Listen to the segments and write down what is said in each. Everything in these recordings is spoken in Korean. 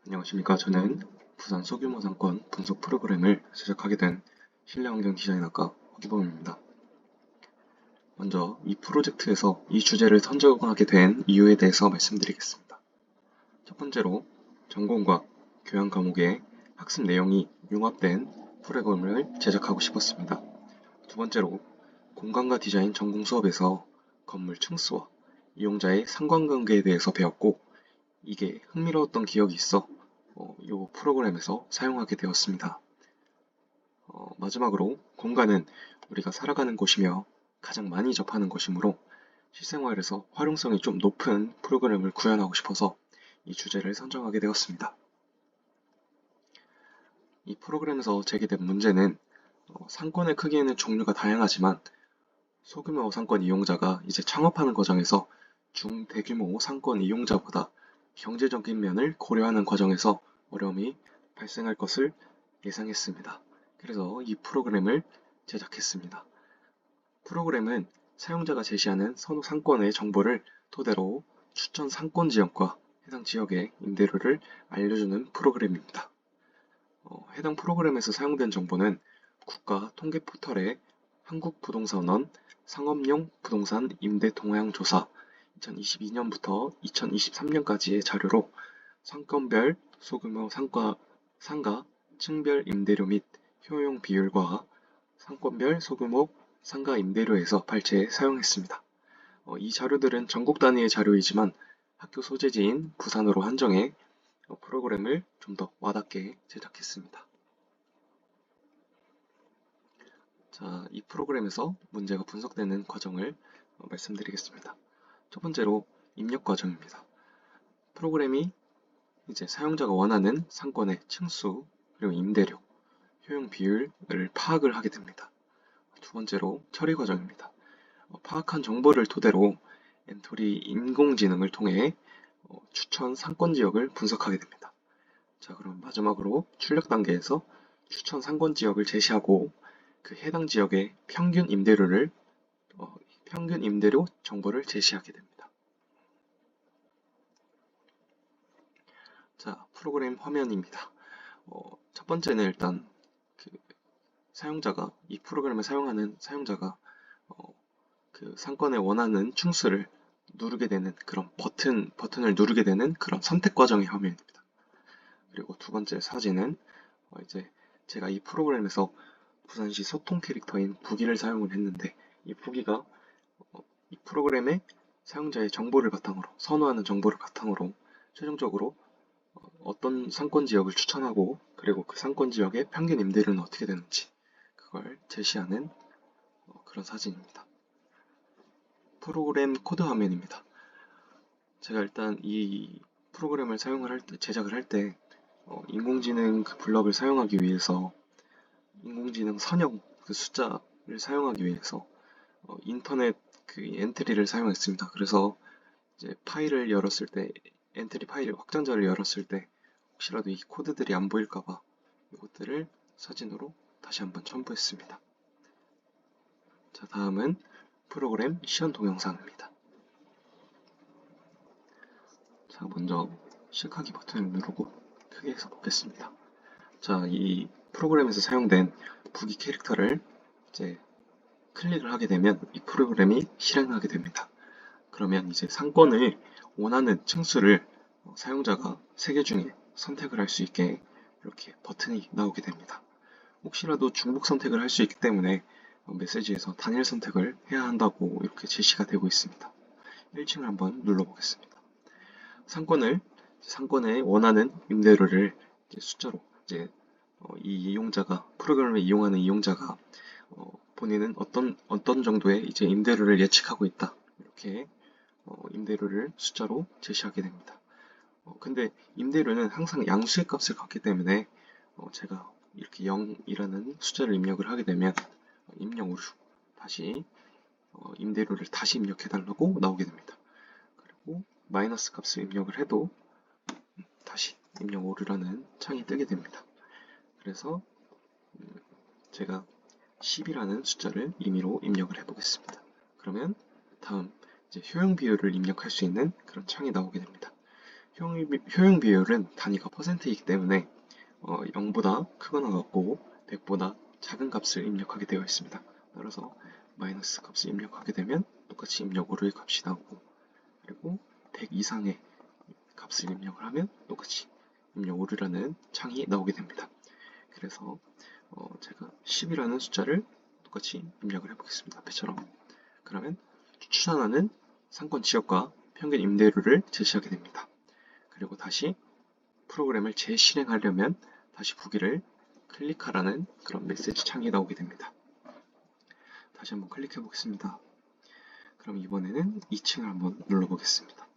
안녕하십니까. 저는 부산 소규모 상권 분석 프로그램을 제작하게 된 실내환경 디자인학과 허기범입니다. 먼저 이 프로젝트에서 이 주제를 선정하게 된 이유에 대해서 말씀드리겠습니다. 첫 번째로 전공과 교양 과목의 학습 내용이 융합된 프로그램을 제작하고 싶었습니다. 두 번째로 공간과 디자인 전공 수업에서 건물 층수와 이용자의 상관관계에 대해서 배웠고 이게 흥미로웠던 기억이 있어 이 프로그램에서 사용하게 되었습니다. 마지막으로 공간은 우리가 살아가는 곳이며 가장 많이 접하는 곳이므로 실생활에서 활용성이 좀 높은 프로그램을 구현하고 싶어서 이 주제를 선정하게 되었습니다. 이 프로그램에서 제기된 문제는 상권의 크기에는 종류가 다양하지만 소규모 상권 이용자가 이제 창업하는 과정에서 중대규모 상권 이용자보다 경제적인 면을 고려하는 과정에서 어려움이 발생할 것을 예상했습니다. 그래서 이 프로그램을 제작했습니다. 프로그램은 사용자가 제시하는 선호 상권의 정보를 토대로 추천 상권 지역과 해당 지역의 임대료를 알려주는 프로그램입니다. 해당 프로그램에서 사용된 정보는 국가 통계 포털의 한국부동산원 상업용 부동산 임대 동향 조사 2022년부터 2023년까지의 자료로 상권별 소규모 상가 층별 임대료 및 효용 비율과 상권별 소규모 상가 임대료에서 발췌해 사용했습니다. 이 자료들은 전국 단위의 자료이지만 학교 소재지인 부산으로 한정해 프로그램을 좀 더 와닿게 제작했습니다. 자, 이 프로그램에서 문제가 분석되는 과정을 말씀드리겠습니다. 첫 번째로 입력 과정입니다. 프로그램이 이제 사용자가 원하는 상권의 층수 그리고 임대료, 효용 비율을 파악을 하게 됩니다. 두 번째로 처리 과정입니다. 파악한 정보를 토대로 엔토리 인공지능을 통해 추천 상권 지역을 분석하게 됩니다. 자, 그럼 마지막으로 출력 단계에서 추천 상권 지역을 제시하고 그 해당 지역의 평균 임대료 정보를 제시하게 됩니다. 자, 프로그램 화면입니다. 첫 번째는 일단 이 프로그램을 사용하는 사용자가 그 상권에 원하는 층수를 누르게 되는 그런 버튼을 누르게 되는 그런 선택 과정의 화면입니다. 그리고 두 번째 사진은 이제 제가 이 프로그램에서 부산시 소통 캐릭터인 부기를 사용을 했는데 이 부기가 이 프로그램의 사용자의 정보를 바탕으로 선호하는 정보를 바탕으로 최종적으로 어떤 상권 지역을 추천하고 그리고 그 상권 지역의 평균 임대료는 어떻게 되는지 그걸 제시하는 그런 사진입니다. 프로그램 코드 화면입니다. 제가 일단 이 프로그램을 제작을 할 때 인공지능 그 블럭을 사용하기 위해서 인공지능 선형 그 숫자를 사용하기 위해서 인터넷 그 엔트리를 사용했습니다. 그래서 이제 파일을 열었을 때 엔트리 파일 확장자를 열었을 때 혹시라도 이 코드들이 안 보일까봐 이것들을 사진으로 다시 한번 첨부했습니다. 자, 다음은 프로그램 시연 동영상입니다. 자, 먼저 시작하기 버튼을 누르고 크게 해서 보겠습니다. 자, 이 프로그램에서 사용된 부기 캐릭터를 이제 클릭을 하게 되면 이 프로그램이 실행하게 됩니다. 그러면 이제 상권을 원하는 층수를 사용자가 3개 중에 선택을 할 수 있게 이렇게 버튼이 나오게 됩니다. 혹시라도 중복 선택을 할 수 있기 때문에 메시지에서 단일 선택을 해야 한다고 이렇게 제시가 되고 있습니다. 1층을 한번 눌러보겠습니다. 상권에 원하는 임대료를 숫자로 이 프로그램을 이용하는 이용자가 본인은 어떤 정도의 이제 임대료를 예측하고 있다. 이렇게 임대료를 숫자로 제시하게 됩니다. 근데 임대료는 항상 양수의 값을 갖기 때문에 제가 이렇게 0이라는 숫자를 입력을 하게 되면 입력 오류 다시 임대료를 다시 입력해 달라고 나오게 됩니다. 그리고 마이너스 값을 입력을 해도 다시 입력 오류라는 창이 뜨게 됩니다. 그래서 제가 10이라는 숫자를 임의로 입력을 해보겠습니다. 그러면 다음 이제 효용 비율을 입력할 수 있는 그런 창이 나오게 됩니다. 효용 비율은 단위가 퍼센트이기 때문에 0보다 크거나 같고 100보다 작은 값을 입력하게 되어 있습니다. 따라서 마이너스 값을 입력하게 되면 똑같이 입력 오류의 값이 나오고, 그리고 100 이상의 값을 입력을 하면 똑같이 입력 오류라는 창이 나오게 됩니다. 그래서 제가 10이라는 숫자를 똑같이 입력을 해보겠습니다. 앞에처럼. 그러면 추천하는 상권 지역과 평균 임대료를 제시하게 됩니다. 그리고 다시 프로그램을 재실행하려면 다시 부기를 클릭하라는 그런 메시지 창이 나오게 됩니다. 다시 한번 클릭해 보겠습니다. 그럼 이번에는 2층을 한번 눌러보겠습니다.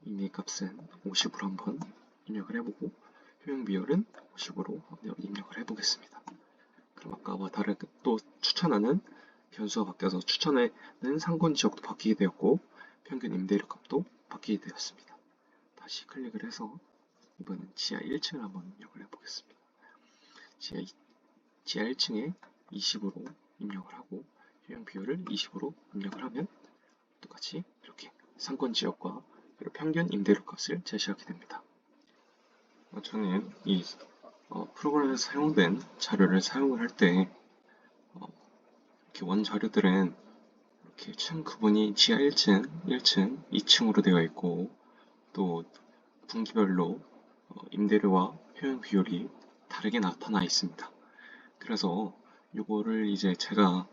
임의 값은 50으로 한번 입력을 해보고 효용 비율은 50으로 입력을 해보겠습니다. 그럼 아까와 다르게 또 추천하는 변수가 바뀌어서 추천하는 상권 지역도 바뀌게 되었고 평균 임대료 값도 바뀌게 되었습니다. 다시 클릭을 해서 이번엔 지하 1층을 한번 입력을 해보겠습니다. 지하 1층에 20으로 입력을 하고 효용 비율을 20으로 입력을 하면 똑같이 이렇게 상권 지역과 평균 임대료 값을 제시하게 됩니다. 저는 이 프로그램에서 사용된 자료를 사용을 할 때 이렇게 원 자료들은 이렇게 층 구분이 지하 1층, 1층, 2층으로 되어 있고 또 분기별로 임대료와 효용 비율이 다르게 나타나 있습니다. 그래서 이거를 이제 제가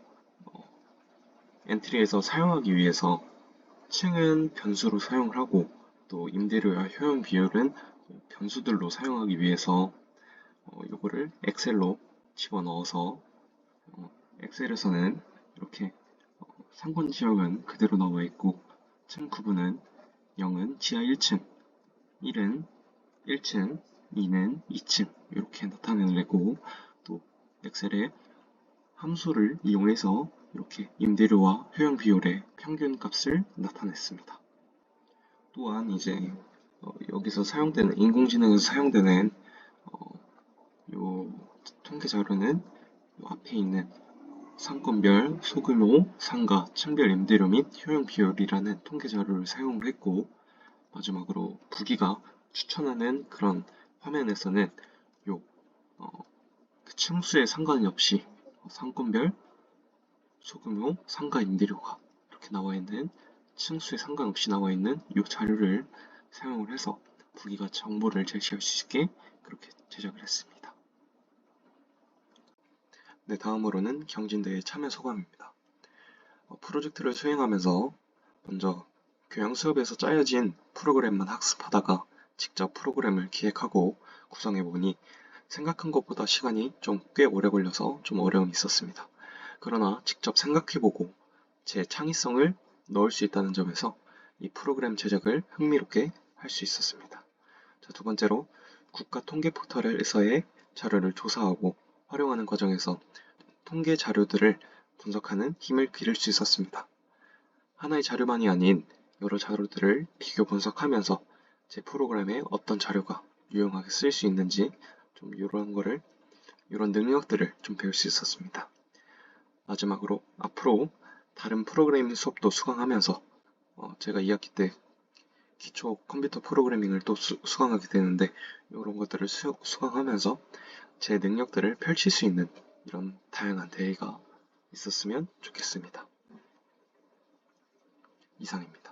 엔트리에서 사용하기 위해서 층은 변수로 사용을 하고 또 임대료와 효용 비율은 변수들로 사용하기 위해서 이거를 엑셀로 집어넣어서 엑셀에서는 이렇게 상권 지역은 그대로 나와 있고 층 구분은 0은 지하 1층, 1은 1층, 2는 2층 이렇게 나타내고 또 엑셀에 함수를 이용해서 이렇게 임대료와 효용 비율의 평균 값을 나타냈습니다. 또한 이제 여기서 사용되는 인공지능에서 사용되는 요 통계 자료는 요 앞에 있는 상권별 소규모, 상가, 층별 임대료 및 효용 비율이라는 통계 자료를 사용을 했고 마지막으로 부기가 추천하는 그런 화면에서는 그 층수에 상관이 없이 상권별 소규모, 상가 임대료가 이렇게 나와 있는 층수에 상관없이 나와 있는 이 자료를 사용을 해서 부기가 정보를 제시할 수 있게 그렇게 제작을 했습니다. 네, 다음으로는 경진대회 참여 소감입니다. 프로젝트를 수행하면서 먼저 교양 수업에서 짜여진 프로그램만 학습하다가 직접 프로그램을 기획하고 구성해보니 생각한 것보다 시간이 좀 꽤 오래 걸려서 좀 어려움이 있었습니다. 그러나 직접 생각해보고 제 창의성을 넣을 수 있다는 점에서 이 프로그램 제작을 흥미롭게 할 수 있었습니다. 자, 두 번째로 국가 통계 포털에서의 자료를 조사하고 활용하는 과정에서 통계 자료들을 분석하는 힘을 기를 수 있었습니다. 하나의 자료만이 아닌 여러 자료들을 비교 분석하면서 제 프로그램에 어떤 자료가 유용하게 쓸 수 있는지 좀 이런 능력들을 좀 배울 수 있었습니다. 마지막으로 앞으로 다른 프로그래밍 수업도 수강하면서 제가 2학기 때 기초 컴퓨터 프로그래밍을 또 수강하게 되는데 이런 것들을 수강하면서 제 능력들을 펼칠 수 있는 이런 다양한 대회가 있었으면 좋겠습니다. 이상입니다.